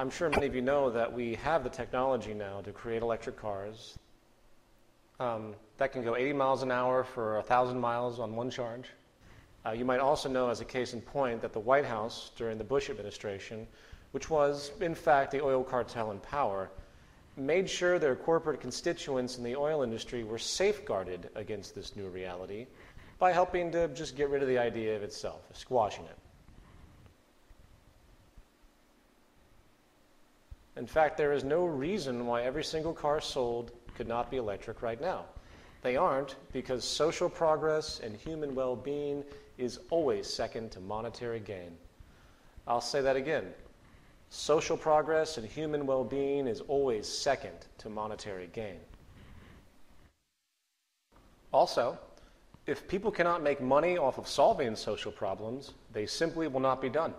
I'm sure many of you know that we have the technology now to create electric cars that can go 80 miles an hour for 1,000 miles on one charge. You might also know, as a case in point, that the White House during the Bush administration, which was, in fact, the oil cartel in power, made sure their corporate constituents in the oil industry were safeguarded against this new reality by helping to just get rid of the idea of itself, squashing it. In fact, there is no reason why every single car sold could not be electric right now. They aren't, because social progress and human well-being is always second to monetary gain. I'll say that again. Social progress and human well-being is always second to monetary gain. Also, if people cannot make money off of solving social problems, they simply will not be done.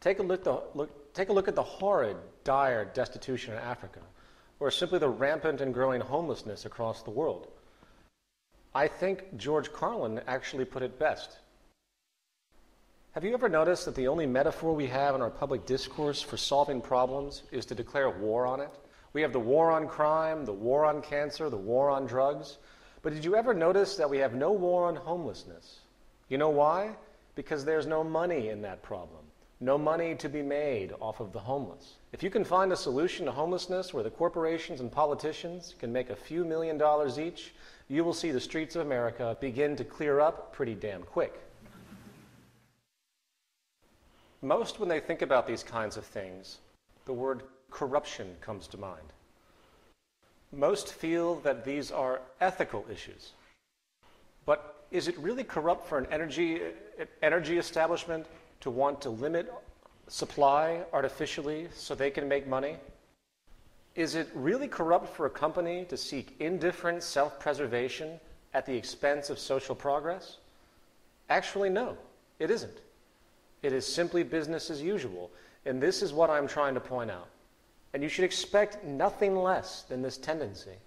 Take a look at the horrid, dire destitution in Africa, or simply the rampant and growing homelessness across the world. I think George Carlin actually put it best. Have you ever noticed that the only metaphor we have in our public discourse for solving problems is to declare war on it? We have the war on crime, the war on cancer, the war on drugs. But did you ever notice that we have no war on homelessness? You know why? Because there's no money in that problem. No money to be made off of the homeless. If you can find a solution to homelessness where the corporations and politicians can make a few $1 million each, you will see the streets of America begin to clear up pretty damn quick. Most, when they think about these kinds of things, the word corruption comes to mind. Most feel that these are ethical issues. But is it really corrupt for an energy establishment to want to limit supply artificially so they can make money? Is it really corrupt for a company to seek indifferent self-preservation at the expense of social progress? Actually, no, it isn't. It is simply business as usual, and this is what I'm trying to point out. And you should expect nothing less than this tendency.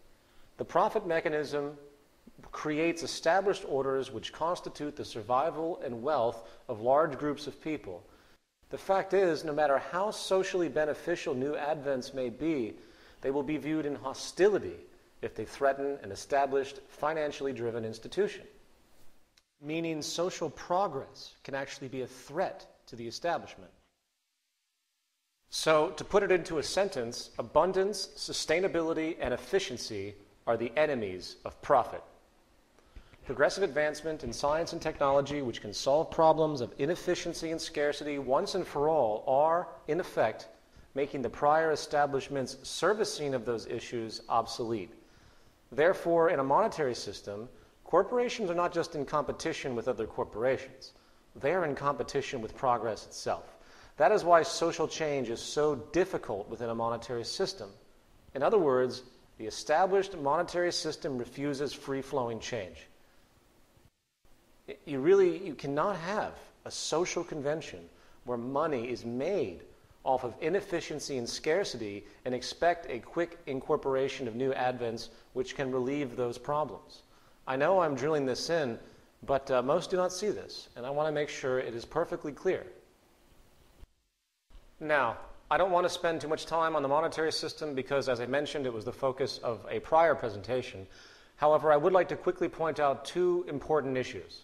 The profit mechanism creates established orders which constitute the survival and wealth of large groups of people. The fact is, no matter how socially beneficial new advents may be, they will be viewed in hostility if they threaten an established, financially driven institution. Meaning social progress can actually be a threat to the establishment. So, to put it into a sentence, abundance, sustainability, and efficiency are the enemies of profit. Progressive advancement in science and technology which can solve problems of inefficiency and scarcity once and for all are, in effect, making the prior establishment's servicing of those issues obsolete. Therefore, in a monetary system, corporations are not just in competition with other corporations. They are in competition with progress itself. That is why social change is so difficult within a monetary system. In other words, the established monetary system refuses free-flowing change. You cannot have a social convention where money is made off of inefficiency and scarcity and expect a quick incorporation of new advents which can relieve those problems. I know I'm drilling this in, but most do not see this, and I want to make sure it is perfectly clear. Now, I don't want to spend too much time on the monetary system because, as I mentioned, it was the focus of a prior presentation. However, I would like to quickly point out two important issues.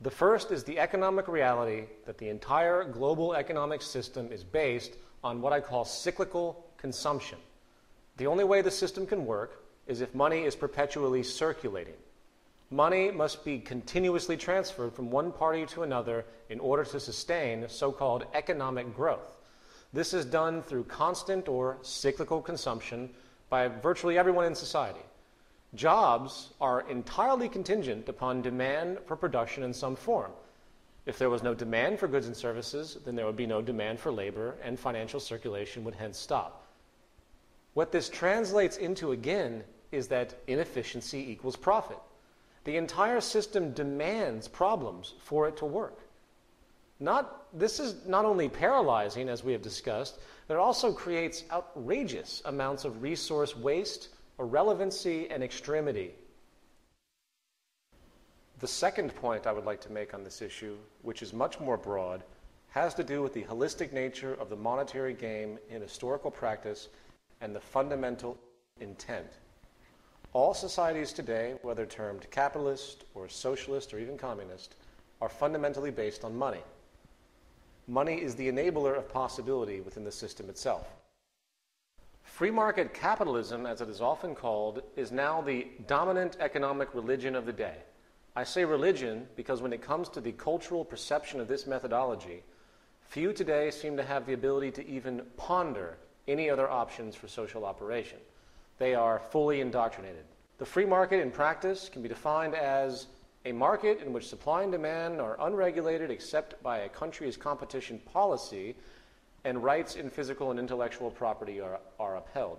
The first is the economic reality that the entire global economic system is based on what I call cyclical consumption. The only way the system can work is if money is perpetually circulating. Money must be continuously transferred from one party to another in order to sustain so-called economic growth. This is done through constant or cyclical consumption by virtually everyone in society. Jobs are entirely contingent upon demand for production in some form. If there was no demand for goods and services, then there would be no demand for labor, and financial circulation would hence stop. What this translates into, again, is that inefficiency equals profit. The entire system demands problems for it to work. This is not only paralyzing, as we have discussed, but it also creates outrageous amounts of resource waste, irrelevancy, and extremity. The second point I would like to make on this issue, which is much more broad, has to do with the holistic nature of the monetary game in historical practice and the fundamental intent. All societies today, whether termed capitalist or socialist or even communist, are fundamentally based on money. Money is the enabler of possibility within the system itself. Free market capitalism, as it is often called, is now the dominant economic religion of the day. I say religion because when it comes to the cultural perception of this methodology, few today seem to have the ability to even ponder any other options for social operation. They are fully indoctrinated. The free market in practice can be defined as a market in which supply and demand are unregulated except by a country's competition policy and rights in physical and intellectual property are upheld.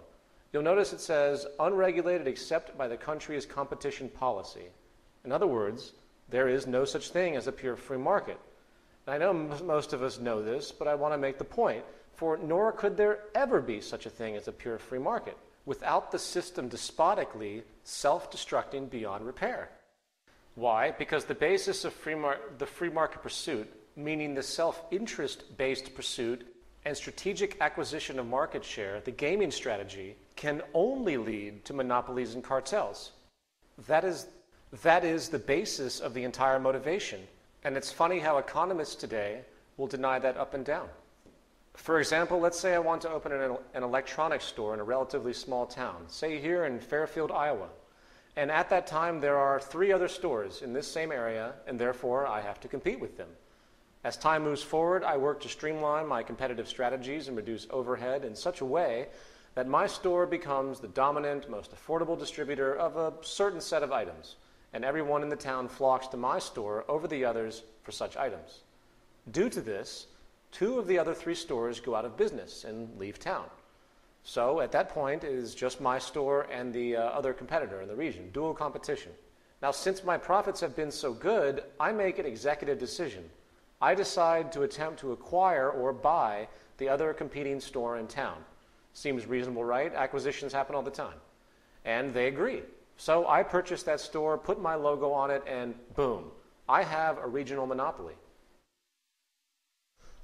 You'll notice it says unregulated except by the country's competition policy. In other words, there is no such thing as a pure free market. And I know most of us know this, but I want to make the point, for nor could there ever be such a thing as a pure free market without the system despotically self-destructing beyond repair. Why? Because the basis of the free market pursuit, meaning the self-interest-based pursuit and strategic acquisition of market share, the gaming strategy, can only lead to monopolies and cartels. That is the basis of the entire motivation. And it's funny how economists today will deny that up and down. For example, let's say I want to open an electronics store in a relatively small town, say here in Fairfield, Iowa. And at that time, there are 3 other stores in this same area, and therefore I have to compete with them. As time moves forward, I work to streamline my competitive strategies and reduce overhead in such a way that my store becomes the dominant, most affordable distributor of a certain set of items, and everyone in the town flocks to my store over the others for such items. Due to this, 2 of the other 3 stores go out of business and leave town. So at that point, it is just my store and the other competitor in the region, dual competition. Now, since my profits have been so good, I make an executive decision. I decide to attempt to acquire or buy the other competing store in town. Seems reasonable, right? Acquisitions happen all the time. And they agree. So I purchase that store, put my logo on it, and boom, I have a regional monopoly.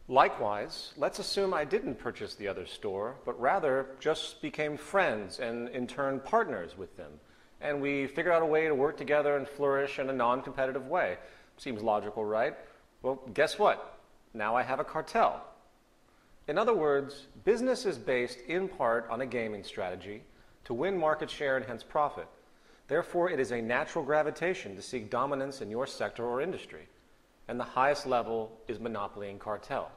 Likewise, let's assume I didn't purchase the other store, but rather just became friends and in turn partners with them. And we figured out a way to work together and flourish in a non-competitive way. Seems logical, right? Well, guess what? Now I have a cartel. In other words, business is based in part on a gaming strategy to win market share and hence profit. Therefore, it is a natural gravitation to seek dominance in your sector or industry. And the highest level is monopoly and cartel.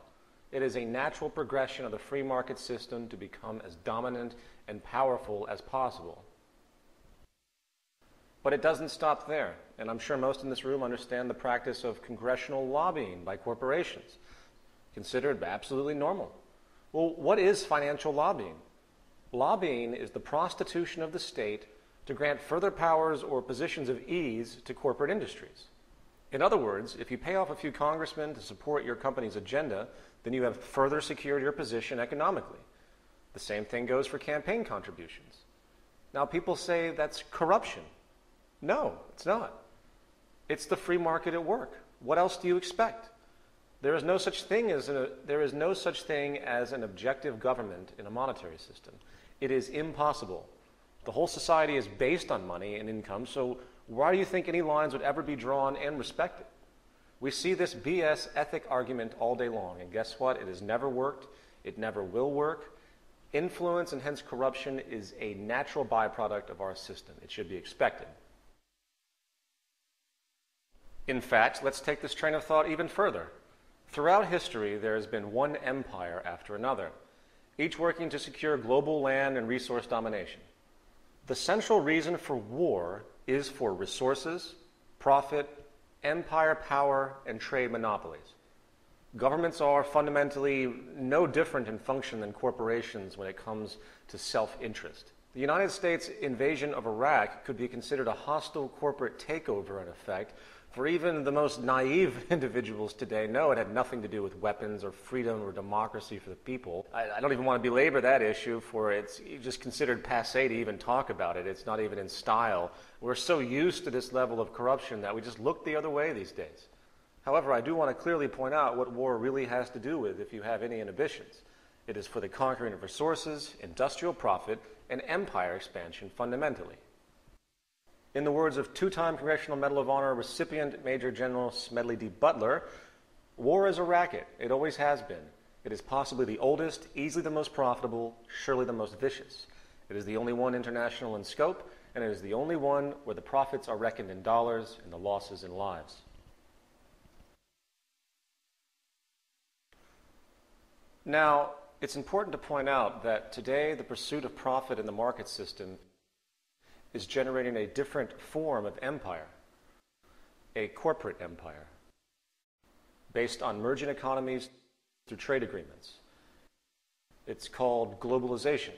It is a natural progression of the free market system to become as dominant and powerful as possible. But it doesn't stop there, and I'm sure most in this room understand the practice of congressional lobbying by corporations, considered absolutely normal. Well, what is financial lobbying? Lobbying is the prostitution of the state to grant further powers or positions of ease to corporate industries. In other words, if you pay off a few congressmen to support your company's agenda, then you have further secured your position economically. The same thing goes for campaign contributions. Now, people say that's corruption. No, it's not. It's the free market at work. What else do you expect? There is no such thing as an objective government in a monetary system. It is impossible. The whole society is based on money and income, so why do you think any lines would ever be drawn and respected? We see this BS ethic argument all day long, and guess what? It has never worked. It never will work. Influence and hence corruption is a natural byproduct of our system. It should be expected. In fact, let's take this train of thought even further. Throughout history, there has been one empire after another, each working to secure global land and resource domination. The central reason for war is for resources, profit, empire power, and trade monopolies. Governments are fundamentally no different in function than corporations when it comes to self-interest. The United States invasion of Iraq could be considered a hostile corporate takeover in effect. For even the most naive individuals today, no, it had nothing to do with weapons or freedom or democracy for the people. I don't even want to belabor that issue, for it's just considered passé to even talk about it. It's not even in style. We're so used to this level of corruption that we just look the other way these days. However, I do want to clearly point out what war really has to do with if you have any inhibitions. It is for the conquering of resources, industrial profit, and empire expansion fundamentally. In the words of two-time Congressional Medal of Honor recipient Major General Smedley D. Butler, war is a racket. It always has been. It is possibly the oldest, easily the most profitable, surely the most vicious. It is the only one international in scope, and it is the only one where the profits are reckoned in dollars and the losses in lives. Now, it's important to point out that today the pursuit of profit in the market system is generating a different form of empire, a corporate empire, based on merging economies through trade agreements. It's called globalization.